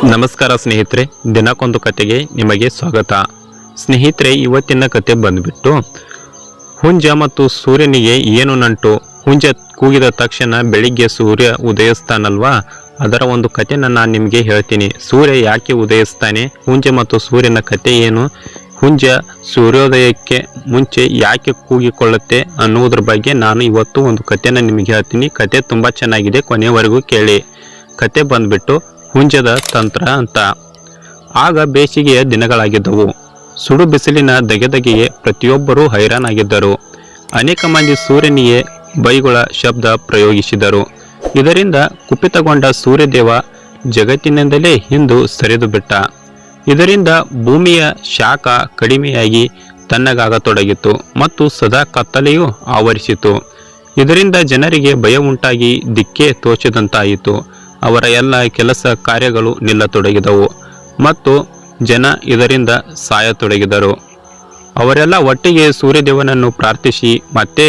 ನಮಸ್ಕಾರ ಸ್ನೇಹಿತರೆ, ದಿನಕ್ಕೊಂದು ಕತೆಗೆ ನಿಮಗೆ ಸ್ವಾಗತ. ಸ್ನೇಹಿತರೆ, ಇವತ್ತಿನ ಕತೆ ಬಂದ್ಬಿಟ್ಟು ಹುಂಜ ಮತ್ತು ಸೂರ್ಯನಿಗೆ ಏನು ನಂಟು. ಹುಂಜ ಕೂಗಿದ ತಕ್ಷಣ ಬೆಳಿಗ್ಗೆ ಸೂರ್ಯ ಉದಯಿಸ್ತಾನಲ್ವಾ, ಅದರ ಒಂದು ಕತೆನ ನಾನು ನಿಮಗೆ ಹೇಳ್ತೀನಿ. ಸೂರ್ಯ ಯಾಕೆ ಉದಯಿಸ್ತಾನೆ, ಹುಂಜ ಮತ್ತು ಸೂರ್ಯನ ಕತೆ ಏನು, ಹುಂಜ ಸೂರ್ಯೋದಯಕ್ಕೆ ಮುಂಚೆ ಯಾಕೆ ಕೂಗಿಕೊಳ್ಳುತ್ತೆ ಅನ್ನುವುದ್ರ ಬಗ್ಗೆ ನಾನು ಇವತ್ತು ಒಂದು ಕತೆನ ನಿಮಗೆ ಹೇಳ್ತೀನಿ. ಕತೆ ತುಂಬ ಚೆನ್ನಾಗಿದೆ, ಕೊನೆಯವರೆಗೂ ಕೇಳಿ. ಕತೆ ಬಂದ್ಬಿಟ್ಟು ಹುಂಜದ ತಂತ್ರ ಅಂತ. ಆಗ ಬೇಸಿಗೆಯ ದಿನಗಳಾಗಿದ್ದವು. ಸುಡು ಬಿಸಿಲಿನ ದಗೆದಗೆಗೆ ಪ್ರತಿಯೊಬ್ಬರೂ ಹೈರಾಣಾಗಿದ್ದರು. ಅನೇಕ ಮಂದಿ ಸೂರ್ಯನಿಗೆ ಬೈಗುಳ ಶಬ್ದ ಪ್ರಯೋಗಿಸಿದರು. ಇದರಿಂದ ಕುಪಿತಗೊಂಡ ಸೂರ್ಯದೇವ ಜಗತ್ತಿನಿಂದಲೇ ಹಿಂದು ಸರಿದು ಬಿಟ್ಟ. ಇದರಿಂದ ಭೂಮಿಯ ಶಾಖ ಕಡಿಮೆಯಾಗಿ ತಣ್ಣಗಾಗತೊಡಗಿತು ಮತ್ತು ಸದಾ ಕತ್ತಲೆಯೂ ಆವರಿಸಿತು. ಇದರಿಂದ ಜನರಿಗೆ ಭಯ ಉಂಟಾಗಿ ದಿಕ್ಕೇ ತೋಚದಂತಾಯಿತು. ಅವರ ಎಲ್ಲ ಕೆಲಸ ಕಾರ್ಯಗಳು ನಿಲ್ಲತೊಡಗಿದವು ಮತ್ತು ಜನ ಇದರಿಂದ ಸಾಯತೊಡಗಿದರು. ಅವರೆಲ್ಲ ಒಟ್ಟಿಗೆ ಸೂರ್ಯದೇವನನ್ನು ಪ್ರಾರ್ಥಿಸಿ ಮತ್ತೆ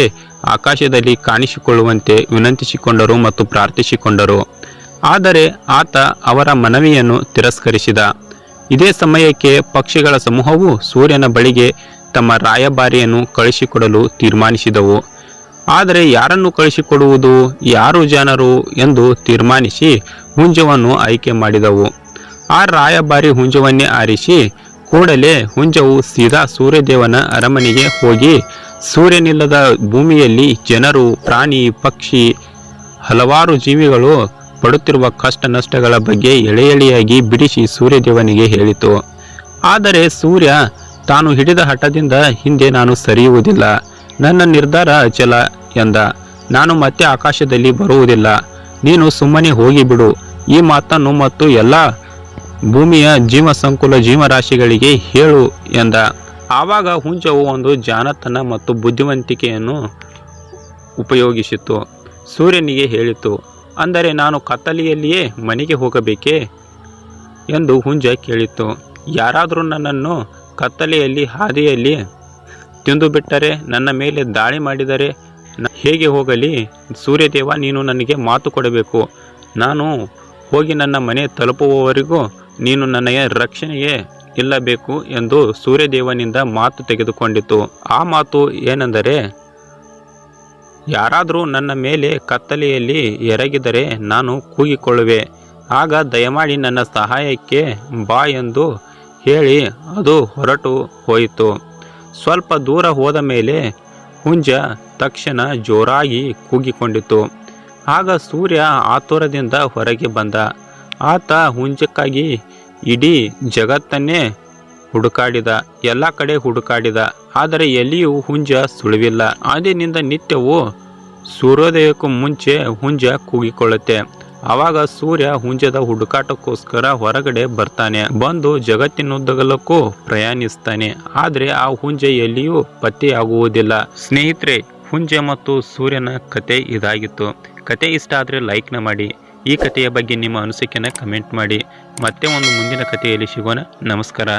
ಆಕಾಶದಲ್ಲಿ ಕಾಣಿಸಿಕೊಳ್ಳುವಂತೆ ವಿನಂತಿಸಿಕೊಂಡರು ಮತ್ತು ಪ್ರಾರ್ಥಿಸಿಕೊಂಡರು. ಆದರೆ ಆತ ಅವರ ಮನವಿಯನ್ನು ತಿರಸ್ಕರಿಸಿದ. ಇದೇ ಸಮಯಕ್ಕೆ ಪಕ್ಷಿಗಳ ಸಮೂಹವು ಸೂರ್ಯನ ಬಳಿಗೆ ತಮ್ಮ ರಾಯಭಾರಿಯನ್ನು ಕಳಿಸಿಕೊಡಲು ತೀರ್ಮಾನಿಸಿದವು. ಆದರೆ ಯಾರನ್ನು ಕಳಿಸಿಕೊಡುವುದು, ಯಾರು ಜನರು ಎಂದು ತೀರ್ಮಾನಿಸಿ ಹುಂಜವನ್ನು ಆಯ್ಕೆ ಮಾಡಿದವು. ಆ ರಾಯಭಾರಿ ಹುಂಜವನ್ನೇ ಆರಿಸಿ ಕೂಡಲೇ ಹುಂಜವು ಸೀದಾ ಸೂರ್ಯದೇವನ ಅರಮನೆಗೆ ಹೋಗಿ ಸೂರ್ಯನಿಲ್ಲದ ಭೂಮಿಯಲ್ಲಿ ಜನರು, ಪ್ರಾಣಿ, ಪಕ್ಷಿ, ಹಲವಾರು ಜೀವಿಗಳು ಪಡುತ್ತಿರುವ ಕಷ್ಟ ನಷ್ಟಗಳ ಬಗ್ಗೆ ಎಳೆಯಾಗಿ ಬಿಡಿಸಿ ಸೂರ್ಯದೇವನಿಗೆ ಹೇಳಿತು. ಆದರೆ ಸೂರ್ಯ ತಾನು ಹಿಡಿದ ಹಠದಿಂದ ಹಿಂದೆ ನಾನು ಸರಿಯುವುದಿಲ್ಲ, ನನ್ನ ನಿರ್ಧಾರ ಅಚಲ ಎಂದ. ನಾನು ಮತ್ತೆ ಆಕಾಶದಲ್ಲಿ ಬರುವುದಿಲ್ಲ, ನೀನು ಸುಮ್ಮನೆ ಹೋಗಿಬಿಡು ಈ ಮಾತನ್ನು ಮತ್ತು ಎಲ್ಲ ಭೂಮಿಯ ಜೀವಸಂಕುಲ ಜೀವರಾಶಿಗಳಿಗೆ ಹೇಳು ಎಂದ. ಆವಾಗ ಹುಂಜವು ಒಂದು ಜಾಣತನ ಮತ್ತು ಬುದ್ಧಿವಂತಿಕೆಯನ್ನು ಉಪಯೋಗಿಸಿತು. ಸೂರ್ಯನಿಗೆ ಹೇಳಿತು, ಅಂದರೆ ನಾನು ಕತ್ತಲೆಯಲ್ಲಿಯೇ ಮನೆಗೆ ಹೋಗಬೇಕೇ ಎಂದು ಹುಂಜ ಕೇಳಿತು. ಯಾರಾದರೂ ನನ್ನನ್ನು ಕತ್ತಲೆಯಲ್ಲಿ ಹಾದಿಯಲ್ಲಿ ತಿಂದು ಬಿಟ್ಟರೆ, ನನ್ನ ಮೇಲೆ ದಾಳಿ ಮಾಡಿದರೆ ಹೇಗೆ ಹೋಗಲಿ? ಸೂರ್ಯದೇವ, ನೀನು ನನಗೆ ಮಾತು ಕೊಡಬೇಕು. ನಾನು ಹೋಗಿ ನನ್ನ ಮನೆ ತಲುಪುವವರೆಗೂ ನೀನು ನನಗೆ ರಕ್ಷಣೆಗೆ ನಿಲ್ಲಬೇಕು ಎಂದು ಸೂರ್ಯದೇವನಿಂದ ಮಾತು ತೆಗೆದುಕೊಂಡಿತು. ಆ ಮಾತು ಏನೆಂದರೆ, ಯಾರಾದರೂ ನನ್ನ ಮೇಲೆ ಕತ್ತಲೆಯಲ್ಲಿ ಎರಗಿದರೆ ನಾನು ಕೂಗಿಕೊಳ್ಳುವೆ, ಆಗ ದಯಮಾಡಿ ನನ್ನ ಸಹಾಯಕ್ಕೆ ಬಾ ಎಂದು ಹೇಳಿ ಅದು ಹೊರಟು ಹೋಯಿತು. ಸ್ವಲ್ಪ ದೂರ ಹೋದ ಮೇಲೆ ಹುಂಜ ತಕ್ಷಣ ಜೋರಾಗಿ ಕೂಗಿಕೊಂಡಿತು. ಆಗ ಸೂರ್ಯ ಆತುರದಿಂದ ಹೊರಗೆ ಬಂದ. ಆತ ಹುಂಜಕ್ಕಾಗಿ ಇಡೀ ಜಗತ್ತನ್ನೇ ಹುಡುಕಾಡಿದ, ಎಲ್ಲ ಕಡೆ ಹುಡುಕಾಡಿದ. ಆದರೆ ಎಲ್ಲಿಯೂ ಹುಂಜ ಸುಳಿವಿಲ್ಲ. ಅಂದಿನಿಂದ ನಿತ್ಯವೂ ಸೂರ್ಯೋದಯಕ್ಕೂ ಮುಂಚೆ ಹುಂಜ ಕೂಗಿಕೊಳ್ಳುತ್ತೆ. ಆವಾಗ ಸೂರ್ಯ ಹುಂಜದ ಹುಡುಕಾಟಕ್ಕೋಸ್ಕರ ಹೊರಗಡೆ ಬರ್ತಾನೆ. ಬಂದು ಜಗತ್ತಿನುದ್ದಗಲಕ್ಕೂ ಪ್ರಯಾಣಿಸ್ತಾನೆ. ಆದರೆ ಆ ಹುಂಜ ಎಲ್ಲಿಯೂ ಪತ್ತೆಯಾಗುವುದಿಲ್ಲ. ಸ್ನೇಹಿತರೆ, ಹುಂಜ ಮತ್ತು ಸೂರ್ಯನ ಕತೆ ಇದಾಗಿತ್ತು. ಕತೆ ಇಷ್ಟ ಆದರೆ ಲೈಕ್ನ ಮಾಡಿ. ಈ ಕಥೆಯ ಬಗ್ಗೆ ನಿಮ್ಮ ಅನಿಸಿಕೆನ ಕಮೆಂಟ್ ಮಾಡಿ. ಮತ್ತೆ ಒಂದು ಮುಂದಿನ ಕಥೆಯಲ್ಲಿ ಸಿಗೋಣ. ನಮಸ್ಕಾರ.